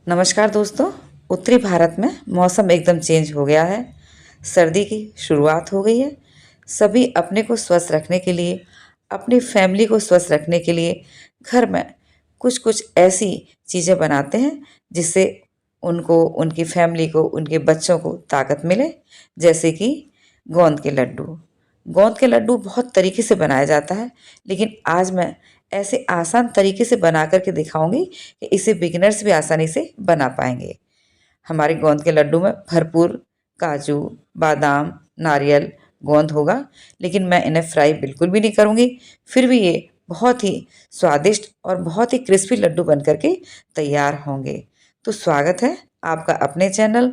नमस्कार दोस्तों। उत्तरी भारत में मौसम एकदम चेंज हो गया है। सर्दी की शुरुआत हो गई है। सभी अपने को स्वस्थ रखने के लिए, अपनी फैमिली को स्वस्थ रखने के लिए घर में कुछ कुछ ऐसी चीज़ें बनाते हैं जिससे उनको, उनकी फैमिली को, उनके बच्चों को ताकत मिले। जैसे कि गोंद के लड्डू। गोंद के लड्डू बहुत तरीके से बनाया जाता है, लेकिन आज मैं ऐसे आसान तरीके से बना करके दिखाऊंगी कि इसे बिगिनर्स भी आसानी से बना पाएंगे। हमारे गोंद के लड्डू में भरपूर काजू, बादाम, नारियल, गोंद होगा, लेकिन मैं इन्हें फ्राई बिल्कुल भी नहीं करूँगी। फिर भी ये बहुत ही स्वादिष्ट और बहुत ही क्रिस्पी लड्डू बन करके तैयार होंगे। तो स्वागत है आपका अपने channel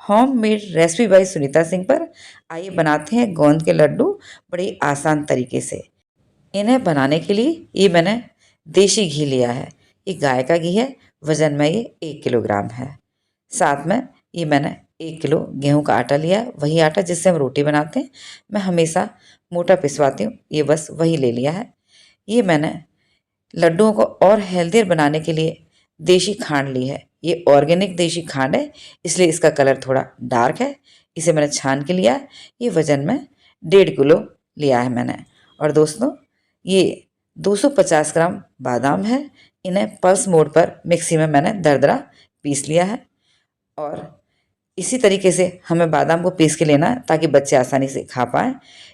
home made recipe by Sunita Singh पर। आइए बनाते हैं गोंद के लड्डू बड़े आसान तरीके से। इन्हें बनाने के लिए ये मैंने देसी घी लिया है। ये गाय का घी है। वज़न में ये 1 किलोग्राम है। साथ में ये मैंने 1 किलो गेहूं का आटा लिया है, वही आटा जिससे हम रोटी बनाते हैं। मैं हमेशा मोटा पिसवाती हूँ, ये बस वही ले लिया है। ये मैंने लड्डुओं को और हेल्दियर बनाने के लिए देशी खांड ली है। ये ऑर्गेनिक देशी खांड है, इसलिए इसका कलर थोड़ा डार्क है। इसे मैंने छान के लिया है। ये वज़न में 1.5 किलो लिया है मैंने। और दोस्तों, ये 250 ग्राम बादाम है। इन्हें पल्स मोड पर मिक्सी में मैंने दरदरा पीस लिया है। और इसी तरीके से हमें बादाम को पीस के लेना है ताकि बच्चे आसानी से खा पाएँ।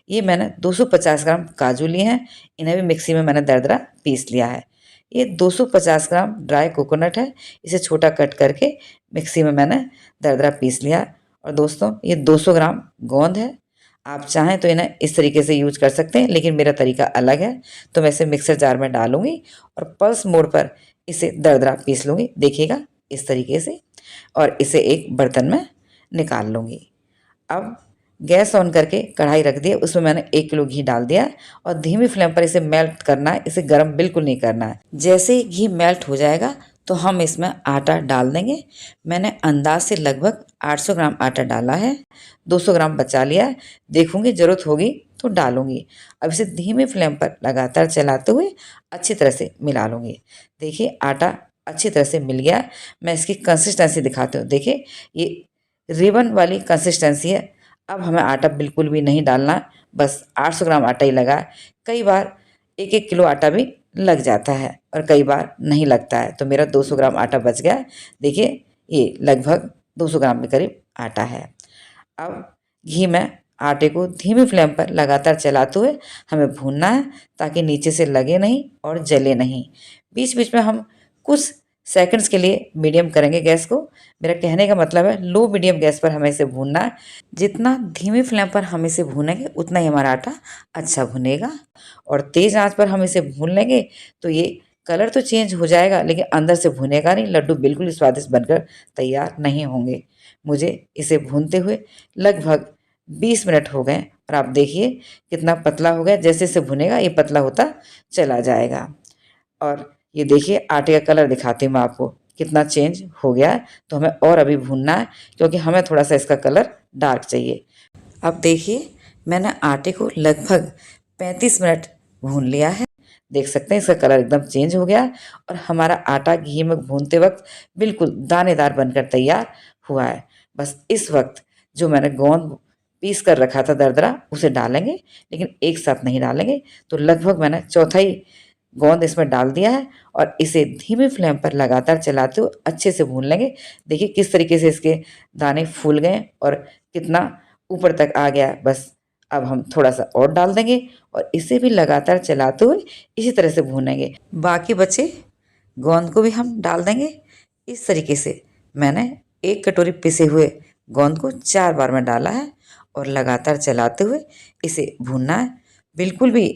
ये मैंने 250 ग्राम काजू लिए हैं। इन्हें भी मिक्सी में मैंने दरदरा पीस लिया है। ये 250 ग्राम ड्राई कोकोनट है। इसे छोटा कट करके मिक्सी में मैंने दरदरा पीस लिया। और दोस्तों, ये 200 ग्राम गोंद है। आप चाहें तो इन्हें इस तरीके से यूज कर सकते हैं, लेकिन मेरा तरीका अलग है। तो मैं इसे मिक्सर जार में डालूंगी और पल्स मोड पर इसे दरदरा पीस लूँगी। देखिएगा इस तरीके से। और इसे एक बर्तन में निकाल लूँगी। अब गैस ऑन करके कढ़ाई रख दी है, उसमें मैंने 1 किलो घी डाल दिया है और धीमी फ्लेम पर इसे मेल्ट करना है। इसे गर्म बिल्कुल नहीं करना है। जैसे ही घी मेल्ट हो जाएगा तो हम इसमें आटा डाल देंगे। मैंने अंदाज से लगभग 800 ग्राम आटा डाला है। 200 ग्राम बचा लिया है। देखूंगी ज़रूरत होगी तो डालूंगी। अब इसे धीमी फ्लेम पर लगातार चलाते हुए अच्छी तरह से मिला लूँगी। देखिए आटा अच्छी तरह से मिल गया। मैं इसकी कंसिस्टेंसी दिखाती हूँ। देखिए ये रिबन वाली कंसिस्टेंसी है। अब हमें आटा बिल्कुल भी नहीं डालना, बस 800 ग्राम आटा ही लगा है। कई बार 1-1 किलो आटा भी लग जाता है और कई बार नहीं लगता है। तो मेरा 200 ग्राम आटा बच गया। देखिए ये लगभग 200 ग्राम के करीब आटा है। अब घी में आटे को धीमी फ्लेम पर लगातार चलाते हुए हमें भूनना है ताकि नीचे से लगे नहीं और जले नहीं। बीच बीच में हम कुछ सेकंड्स के लिए मीडियम करेंगे गैस को। मेरा कहने का मतलब है लो मीडियम गैस पर हमें इसे भूनना है। जितना धीमी फ्लेम पर हम इसे भूनेंगे उतना ही हमारा आटा अच्छा भुनेगा। और तेज़ आंच पर हम इसे भून लेंगे तो ये कलर तो चेंज हो जाएगा, लेकिन अंदर से भुनेगा नहीं। लड्डू बिल्कुल स्वादिष्ट बनकर तैयार नहीं होंगे। मुझे इसे भूनते हुए लगभग 20 मिनट हो गए और आप देखिए कितना पतला हो गया। जैसे जैसे भुनेगा ये पतला होता चला जाएगा। और ये देखिए आटे का कलर दिखाती हूँ मैं आपको कितना चेंज हो गया है। तो हमें और अभी भूनना है क्योंकि हमें थोड़ा सा इसका कलर डार्क चाहिए। अब देखिए मैंने आटे को लगभग 35 मिनट भून लिया है। देख सकते हैं इसका कलर एकदम चेंज हो गया है और हमारा आटा घी में भूनते वक्त बिल्कुल दानेदार बनकर तैयार हुआ है। बस इस वक्त जो मैंने गोंद पीस कर रखा था दरदरा उसे डालेंगे, लेकिन एक साथ नहीं डालेंगे। तो लगभग मैंने चौथाई गोंद इसमें डाल दिया है और इसे धीमी फ्लेम पर लगातार चलाते हुए अच्छे से भून लेंगे। देखिए किस तरीके से इसके दाने फूल गए और कितना ऊपर तक आ गया। बस अब हम थोड़ा सा और डाल देंगे और इसे भी लगातार चलाते हुए इसी तरह से भूनेंगे। बाकी बचे गोंद को भी हम डाल देंगे। इस तरीके से मैंने 1 कटोरी पिसे हुए गोंद को 4 बार में डाला है और लगातार चलाते हुए इसे भूनना है। बिल्कुल भी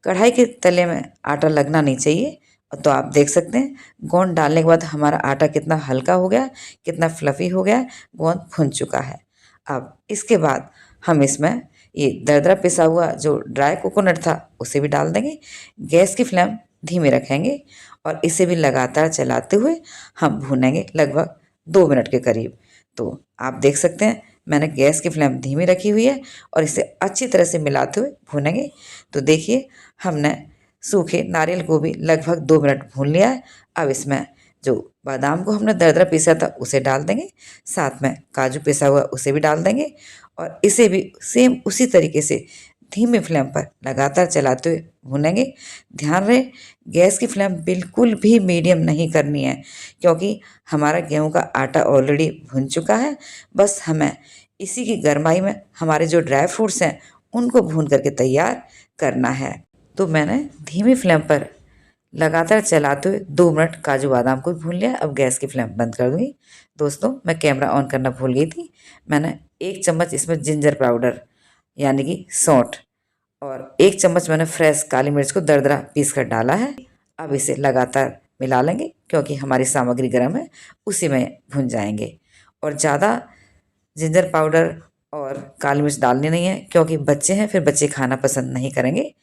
कढ़ाई के तले में आटा लगना नहीं चाहिए। तो आप देख सकते हैं गोंद डालने के बाद हमारा आटा कितना हल्का हो गया, कितना फ्लफ़ी हो गया। गोंद भुन चुका है। अब इसके बाद हम इसमें ये दरदरा पिसा हुआ जो ड्राई कोकोनट था उसे भी डाल देंगे। गैस की फ्लेम धीमी रखेंगे और इसे भी लगातार चलाते हुए हम भूनेंगे लगभग 2 मिनट के करीब। तो आप देख सकते हैं मैंने गैस की फ्लेम धीमी रखी हुई है और इसे अच्छी तरह से मिलाते हुए भूनेंगे। तो देखिए हमने सूखे नारियल को भी लगभग 2 मिनट भून लिया है। अब इसमें जो बादाम को हमने दरदरा पीसा था उसे डाल देंगे, साथ में काजू पिसा हुआ उसे भी डाल देंगे और इसे भी सेम उसी तरीके से धीमे फ्लेम पर लगातार चलाते हुए भूनेंगे। ध्यान रहे गैस की फ्लेम बिल्कुल भी मीडियम नहीं करनी है, क्योंकि हमारा गेहूं का आटा ऑलरेडी भुन चुका है। बस हमें इसी की गरमाई में हमारे जो ड्राई फ्रूट्स हैं उनको भून करके तैयार करना है। तो मैंने धीमी फ्लेम पर लगातार चलाते हुए 2 मिनट काजू बादाम को भून लिया। अब गैस की फ्लेम बंद कर दूंगी। दोस्तों, मैं कैमरा ऑन करना भूल गई थी। मैंने 1 चम्मच इसमें जिंजर पाउडर यानी कि सौंठ और 1 चम्मच मैंने फ्रेश काली मिर्च को दरदरा पीस कर डाला है। अब इसे लगातार मिला लेंगे, क्योंकि हमारी सामग्री गर्म है, उसी में भुन जाएंगे। और ज़्यादा जिंजर पाउडर और काली मिर्च डालनी नहीं है, क्योंकि बच्चे हैं, फिर बच्चे खाना पसंद नहीं करेंगे।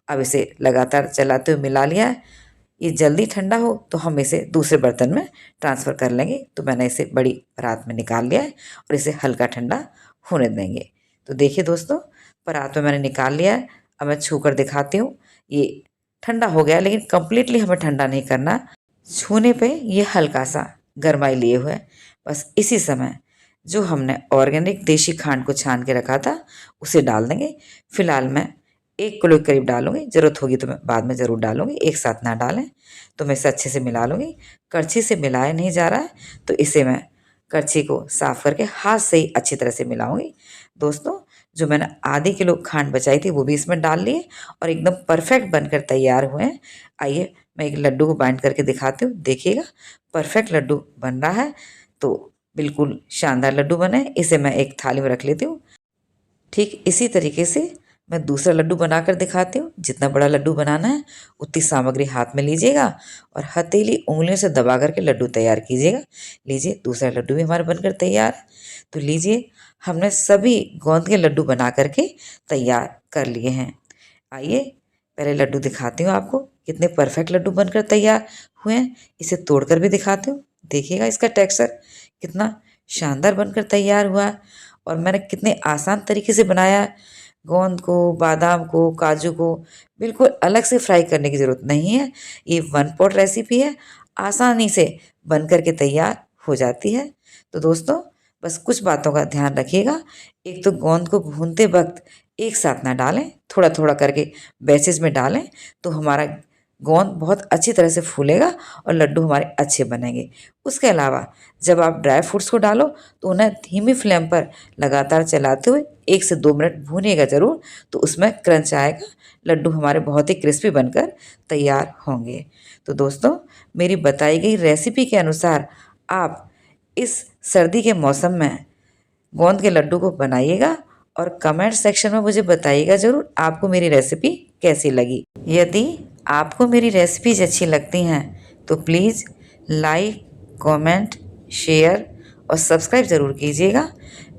अब इसे लगातार चलाते हुए मिला लिया है। ये जल्दी ठंडा हो तो हम इसे दूसरे बर्तन में ट्रांसफ़र कर लेंगे। तो मैंने इसे बड़ी परात में निकाल लिया है और इसे हल्का ठंडा होने देंगे। तो देखिए दोस्तों, परात में मैंने निकाल लिया है। अब मैं छू कर दिखाती हूँ। ये ठंडा हो गया, लेकिन कम्प्लीटली हमें ठंडा नहीं करना। छूने पे ये हल्का सा गरमाई लिए हुए है। बस इसी समय जो हमने ऑर्गेनिक देसी खांड को छान के रखा था उसे डाल देंगे। फिलहाल मैं 1 किलो के करीब डालूंगी, ज़रूरत होगी तो मैं बाद में ज़रूर डालूंगी, एक साथ ना डालें। तो मैं इसे अच्छे से मिला लूँगी। कड़छी से मिलाया नहीं जा रहा है, तो इसे मैं कड़छी को साफ़ करके हाथ से ही अच्छी तरह से मिलाऊंगी। दोस्तों, जो मैंने आधी किलो खांड बचाई थी वो भी इसमें डाल लिए और एकदम परफेक्ट बनकर तैयार हुए हैं। आइए मैं एक लड्डू को बाइंड करके दिखाती हूँ। देखिएगा परफेक्ट लड्डू बन रहा है। तो बिल्कुल शानदार लड्डू बने। इसे मैं एक थाली में रख लेती हूँ। ठीक इसी तरीके से मैं दूसरा लड्डू बनाकर दिखाती हूँ। जितना बड़ा लड्डू बनाना है उतनी सामग्री हाथ में लीजिएगा और हथेली उंगलियों से दबा करके लड्डू तैयार कीजिएगा। लीजिए, दूसरा लड्डू भी हमारा बनकर तैयार है। तो लीजिए, हमने सभी गोंद के लड्डू बना करके तैयार कर लिए हैं। आइए पहले लड्डू दिखाती हूँ आपको, कितने परफेक्ट लड्डू बनकर तैयार हुए हैं। इसे तोड़कर भी दिखाती हूँ। देखिएगा इसका टेक्सचर कितना शानदार बनकर तैयार हुआ है और मैंने कितने आसान तरीके से बनाया है। गोंद को, बादाम को, काजू को बिल्कुल अलग से फ्राई करने की ज़रूरत नहीं है। ये 1 पॉट रेसिपी है, आसानी से बन कर के तैयार हो जाती है। तो दोस्तों, बस कुछ बातों का ध्यान रखिएगा। एक तो गोंद को भूनते वक्त एक साथ ना डालें, थोड़ा थोड़ा करके बैचेज में डालें, तो हमारा गोंद बहुत अच्छी तरह से फूलेगा और लड्डू हमारे अच्छे बनेंगे। उसके अलावा जब आप ड्राई फ्रूट्स को डालो तो उन्हें धीमी फ्लेम पर लगातार चलाते हुए 1 से 2 मिनट भूनिएगा ज़रूर, तो उसमें क्रंच आएगा। लड्डू हमारे बहुत ही क्रिस्पी बनकर तैयार होंगे। तो दोस्तों, मेरी बताई गई रेसिपी के अनुसार आप इस सर्दी के मौसम में गोंद के लड्डू को बनाइएगा और कमेंट सेक्शन में मुझे बताइएगा ज़रूर आपको मेरी रेसिपी कैसी लगी। यदि आपको मेरी रेसिपीज अच्छी लगती हैं तो प्लीज़ लाइक, कमेंट, शेयर और सब्सक्राइब ज़रूर कीजिएगा।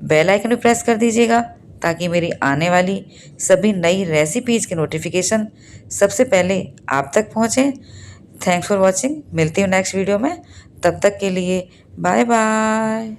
बेल आइकन भी प्रेस कर दीजिएगा ताकि मेरी आने वाली सभी नई रेसिपीज़ के नोटिफिकेशन सबसे पहले आप तक पहुँचें। Thanks for watching. मिलती हूँ नेक्स्ट वीडियो में। तब तक के लिए बाय बाय।